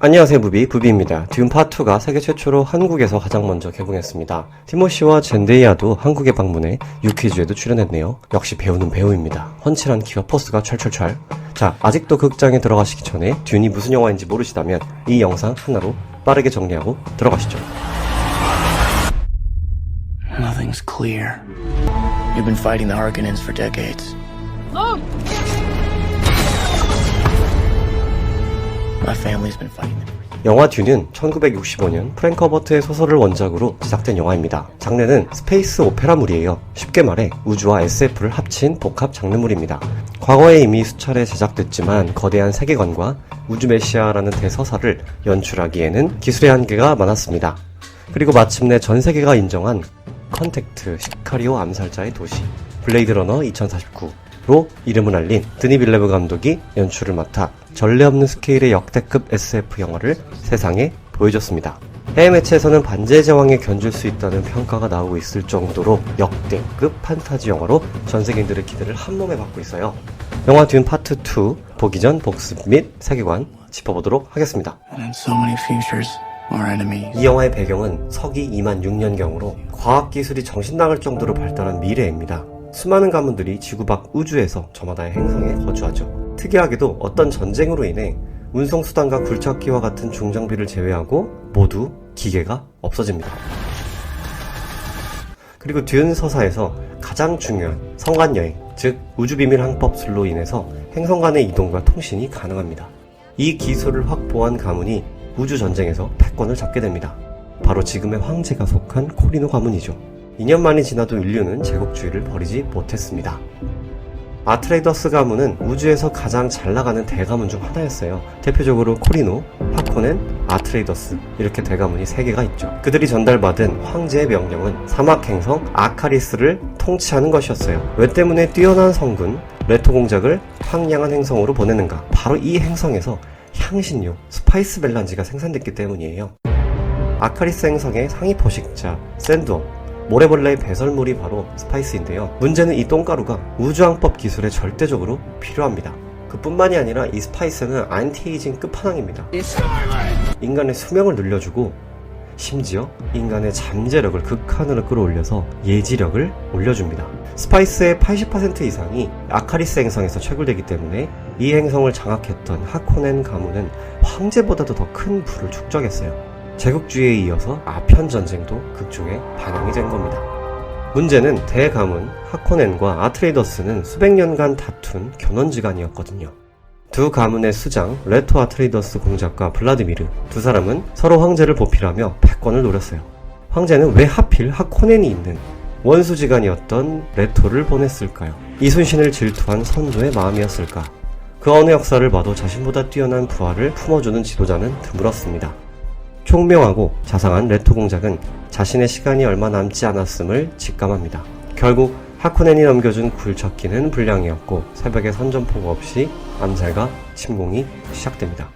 안녕하세요, 부비입니다. 듄 파트가 세계 최초로 한국에서 가장 먼저 개봉했습니다. 티모시와 젠데이아도 한국에 방문해 유퀴즈에도 출연했네요. 역시 배우는 배우입니다. 훤칠한 키와 포스가 찰찰찰. 자, 아직도 극장에 들어가시기 전에 듄이 무슨 영화인지 모르시다면 이 영상 하나로 빠르게 정리하고 들어가시죠. Nothing's clear. You've been fighting the Harkonnens for decades. My family's been fighting them. 영화 듄은 1965년 프랭크 허버트의 소설을 원작으로 제작된 영화입니다. 장르는 스페이스 오페라물이에요. 쉽게 말해 우주와 SF를 합친 복합 장르물입니다. 과거에 이미 수차례 제작됐지만 거대한 세계관과 우주 메시아라는 대서사를 연출하기에는 기술의 한계가 많았습니다. 그리고 마침내 전 세계가 인정한 컨택트, 시카리오 암살자의 도시, 블레이드 러너 2049로 이름을 알린 드니 빌레브 감독이 연출을 맡아 전례 없는 스케일의 역대급 SF 영화를 세상에 보여줬습니다. 해외 매체에서는 반지의 제왕에 견줄 수 있다는 평가가 나오고 있을 정도로 역대급 판타지 영화로 전 세계인들의 기대를 한몸에 받고 있어요. 영화 듄 파트 2 보기 전 복습 및 세계관 짚어보도록 하겠습니다. And so many futures are enemies. 이 영화의 배경은 서기 2만 6년경으로 과학기술이 정신 나갈 정도로 발달한 미래입니다. 수많은 가문들이 지구 밖 우주에서 저마다의 행성에 거주하죠. 특이하게도 어떤 전쟁으로 인해 운송수단과 굴착기와 같은 중장비를 제외하고 모두 기계가 없어집니다. 그리고 듄 서사에서 가장 중요한 성간여행, 즉 우주비밀 항법술로 인해서 행성 간의 이동과 통신이 가능합니다. 이 기술을 확보한 가문이 우주전쟁에서 패권을 잡게 됩니다. 바로 지금의 황제가 속한 코리노 가문이죠. 2년만이 지나도 인류는 제국주의를 버리지 못했습니다. 아트레이더스 가문은 우주에서 가장 잘나가는 대가문 중 하나였어요. 대표적으로 코리노, 하코넨, 아트레이더스 이렇게 대가문이 3개가 있죠. 그들이 전달받은 황제의 명령은 사막 행성 아카리스를 통치하는 것이었어요. 왜 때문에 뛰어난 성군 레토 공작을 황량한 행성으로 보내는가? 바로 이 행성에서 향신료 스파이스 멜란지가 생산됐기 때문이에요. 아카리스 행성의 상위 포식자 샌드웜, 모래벌레의 배설물이 바로 스파이스인데요. 문제는 이 똥가루가 우주항법 기술에 절대적으로 필요합니다. 그뿐만이 아니라 이 스파이스는 안티에이징 끝판왕입니다. 인간의 수명을 늘려주고 심지어 인간의 잠재력을 극한으로 끌어올려서 예지력을 올려줍니다. 스파이스의 80% 이상이 아카리스 행성에서 채굴되기 때문에 이 행성을 장악했던 하코넨 가문은 황제보다도 더 큰 부를 축적했어요. 제국주의에 이어서 아편전쟁도 극중에 반영이 된 겁니다. 문제는 대가문 하코넨과 아트레이더스는 수백 년간 다툰 견원지간이었거든요. 두 가문의 수장 레토 아트레이더스 공작과 블라디미르 두 사람은 서로 황제를 보필하며 패권을 노렸어요. 황제는 왜 하필 하코넨이 있는 원수지간이었던 레토를 보냈을까요? 이순신을 질투한 선조의 마음이었을까? 그 어느 역사를 봐도 자신보다 뛰어난 부하를 품어주는 지도자는 드물었습니다. 총명하고 자상한 레토 공작은 자신의 시간이 얼마 남지 않았음을 직감합니다. 결국 하코넨이 넘겨준 굴착기는 불량이었고 새벽에 선전포고 없이 암살과 침공이 시작됩니다.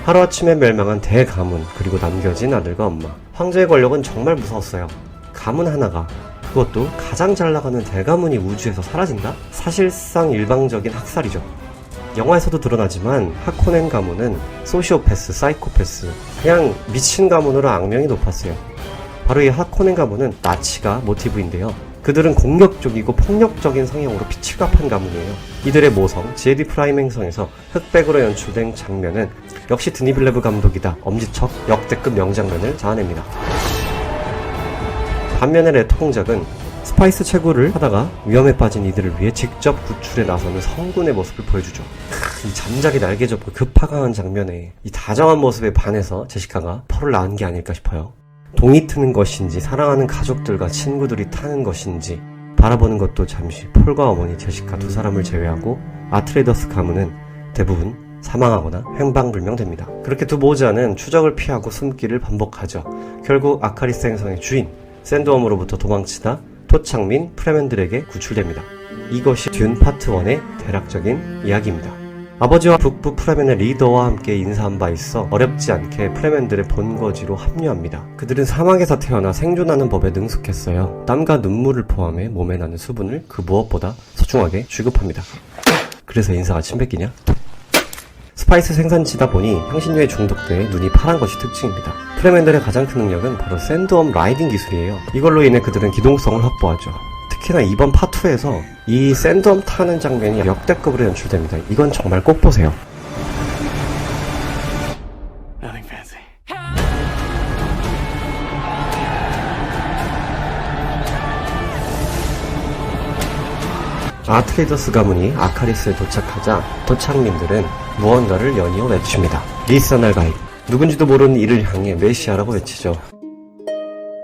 하루아침에 멸망한 대가문 그리고 남겨진 아들과 엄마. 황제의 권력은 정말 무서웠어요. 가문 하나가 그것도 가장 잘나가는 대가문이 우주에서 사라진다? 사실상 일방적인 학살이죠. 영화에서도 드러나지만 하코넨 가문은 소시오패스, 사이코패스, 그냥 미친 가문으로 악명이 높았어요. 바로 이 하코넨 가문은 나치가 모티브인데요. 그들은 공격적이고 폭력적인 성향으로 피칠갑한 가문이에요. 이들의 모성, GAD 프라임 행성에서 흑백으로 연출된 장면은 역시 드니 빌레브 감독이다. 엄지척 역대급 명장면을 자아냅니다. 반면에 레토 공작은 스파이스 채굴을 하다가 위험에 빠진 이들을 위해 직접 구출에 나서는 성군의 모습을 보여주죠. 이 잠자리 날개 접고 급파강한 장면에 이 다정한 모습에 반해서 제시카가 펄을 낳은 게 아닐까 싶어요. 동이 트는 것인지 사랑하는 가족들과 친구들이 타는 것인지 바라보는 것도 잠시 폴과 어머니 제시카 두 사람을 제외하고 아트레이더스 가문은 대부분 사망하거나 행방불명됩니다. 그렇게 두 모자는 추적을 피하고 숨기를 반복하죠. 결국 아카리스 행성의 주인 샌드웜으로부터 도망치다 토착민 프레멘들에게 구출됩니다. 이것이 듄 파트 1의 대략적인 이야기입니다. 아버지와 북부 프레멘의 리더와 함께 인사한 바 있어 어렵지 않게 프레멘들의 본거지로 합류합니다. 그들은 사막에서 태어나 생존하는 법에 능숙했어요. 땀과 눈물을 포함해 몸에 나는 수분을 그 무엇보다 소중하게 취급합니다. 그래서 인사가 침뱉기냐? 스파이스 생산지다 보니 향신료에 중독돼 눈이 파란 것이 특징입니다. 프레맨들의 가장 큰 능력은 바로 샌드웜 라이딩 기술이에요. 이걸로 인해 그들은 기동성을 확보하죠. 특히나 이번 파2에서 이 샌드웜 타는 장면이 역대급으로 연출됩니다. 이건 정말 꼭 보세요. Nothing fancy. 아트레이더스 가문이 아카리스에 도착하자 도착민들은 무언가를 연이어 외칩니다. 리사날 가입. 누군지도 모르는 이를 향해 메시아라고 외치죠.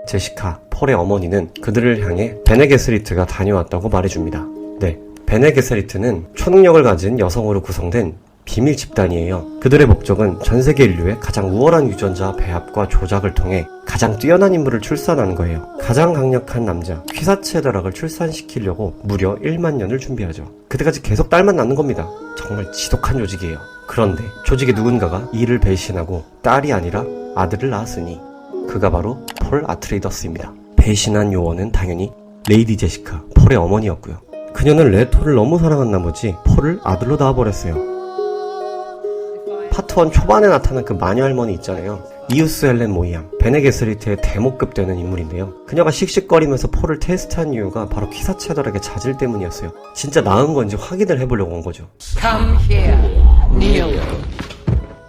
제시카, 폴의 어머니는 그들을 향해 베네게스리트가 다녀왔다고 말해줍니다. 네, 베네게스리트는 초능력을 가진 여성으로 구성된 비밀 집단이에요. 그들의 목적은 전 세계 인류의 가장 우월한 유전자 배합과 조작을 통해 가장 뛰어난 인물을 출산하는 거예요. 가장 강력한 남자, 퀴사체더락을 출산시키려고 무려 1만 년을 준비하죠. 그때까지 계속 딸만 낳는 겁니다. 정말 지독한 조직이에요. 그런데 조직의 누군가가 이를 배신하고 딸이 아니라 아들을 낳았으니 그가 바로 폴 아트레이더스입니다. 배신한 요원은 당연히 레이디 제시카, 폴의 어머니였고요. 그녀는 레토를 너무 사랑한 나머지 폴을 아들로 낳아버렸어요. 파트 1 초반에 나타난 그 마녀 할머니 있잖아요. 이우스 헬렌 모이암, 베네게스리트의 대목급 되는 인물인데요. 그녀가 씩씩거리면서 폴을 테스트한 이유가 바로 퀴사체더락의 자질 때문이었어요. 진짜 나은 건지 확인을 해보려고 한 거죠. Come here, kneel.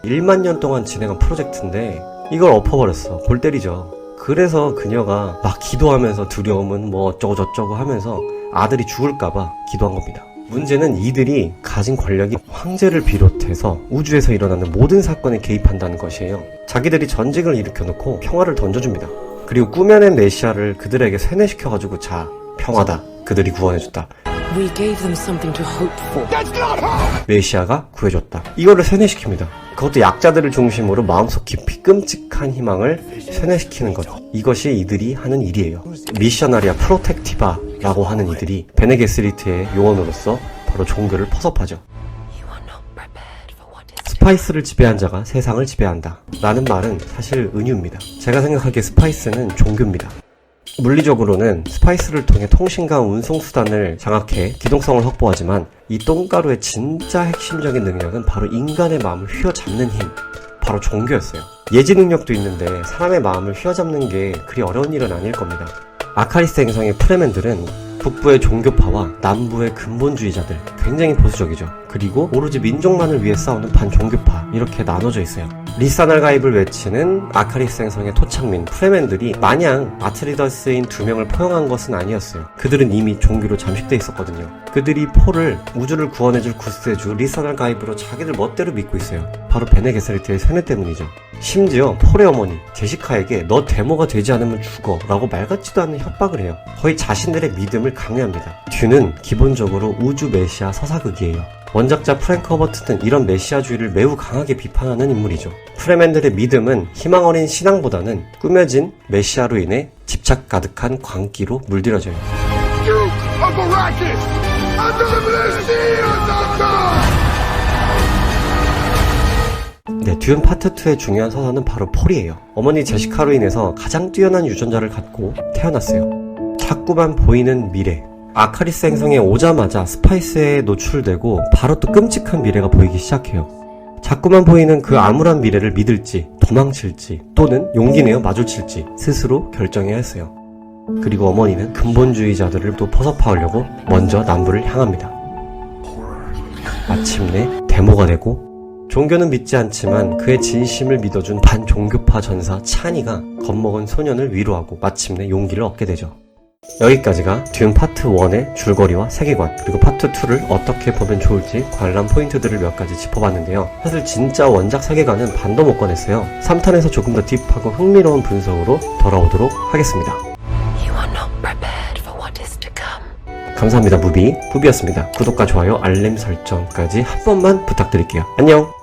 1만 년 동안 진행한 프로젝트인데 이걸 엎어버렸어. 골 때리죠. 그래서 그녀가 막 기도하면서 두려움은 뭐 어쩌고 저쩌고 하면서 아들이 죽을까봐 기도한 겁니다. 문제는 이들이 가진 권력이 황제를 비롯해서 우주에서 일어나는 모든 사건에 개입한다는 것이에요. 자기들이 전쟁을 일으켜놓고 평화를 던져줍니다. 그리고 꾸며낸 메시아를 그들에게 세뇌시켜가지고 자, 평화다. 그들이 구원해줬다. We gave them something to hope for. 메시아가 구해줬다. 이거를 세뇌시킵니다. 그것도 약자들을 중심으로 마음속 깊이 끔찍한 희망을 세뇌시키는 것. 이것이 이들이 하는 일이에요. 미셔나리아 프로텍티바라고 하는 이들이 베네게스리트의 요원으로서 바로 종교를 포섭하죠. You are not prepared for what is. 스파이스를 지배한 자가 세상을 지배한다 라는 말은 사실 은유입니다. 제가 생각하기에 스파이스는 종교입니다. 물리적으로는 스파이스를 통해 통신과 운송수단을 장악해 기동성을 확보하지만 이 똥가루의 진짜 핵심적인 능력은 바로 인간의 마음을 휘어잡는 힘, 바로 종교였어요. 예지 능력도 있는데 사람의 마음을 휘어잡는 게 그리 어려운 일은 아닐 겁니다. 아카리스 행성의 프레맨들은 북부의 종교파와 남부의 근본주의자들, 굉장히 보수적이죠. 그리고 오로지 민족만을 위해 싸우는 반종교파, 이렇게 나눠져 있어요. 리사날 가입을 외치는 아카리스 행성의 토착민 프레맨들이 마냥 아트리더스인 2명을 포용한 것은 아니었어요. 그들은 이미 종교로 잠식돼 있었거든요. 그들이 폴을 우주를 구원해줄 구세주 리사날 가입으로 자기들 멋대로 믿고 있어요. 바로 베네게스리트의 세뇌 때문이죠. 심지어 폴의 어머니 제시카에게 너 데모가 되지 않으면 죽어 라고 말 같지도 않은 협박을 해요. 거의 자신들의 믿음을 강요합니다. 듀는 기본적으로 우주 메시아 서사극이에요. 원작자 프랭크 허버트는 이런 메시아주의를 매우 강하게 비판하는 인물이죠. 프레맨들의 믿음은 희망 어린 신앙보다는 꾸며진 메시아로 인해 집착 가득한 광기로 물들여져요. Duke of Arrakis! 네, 듀는 파트 2의 중요한 서사는 바로 폴이에요. 어머니 제시카로 인해서 가장 뛰어난 유전자를 갖고 태어났어요. 자꾸만 보이는 미래. 아카리스 행성에 오자마자 스파이스에 노출되고 바로 또 끔찍한 미래가 보이기 시작해요. 자꾸만 보이는 그 암울한 미래를 믿을지, 도망칠지, 또는 용기 내어 마주칠지 스스로 결정해야 했어요. 그리고 어머니는 근본주의자들을 또 포섭하려고 먼저 남부를 향합니다. 마침내 데모가 되고 종교는 믿지 않지만 그의 진심을 믿어준 반종교파 전사 차니가 겁먹은 소년을 위로하고 마침내 용기를 얻게 되죠. 여기까지가 듄 파트 1의 줄거리와 세계관, 그리고 파트 2를 어떻게 보면 좋을지 관람 포인트들을 몇 가지 짚어봤는데요. 사실 진짜 원작 세계관은 반도 못 꺼냈어요. 3탄에서 조금 더 딥하고 흥미로운 분석으로 돌아오도록 하겠습니다. You are not prepared for what is to come. 감사합니다. 부비였습니다. 구독과 좋아요, 알림 설정까지 한 번만 부탁드릴게요. 안녕!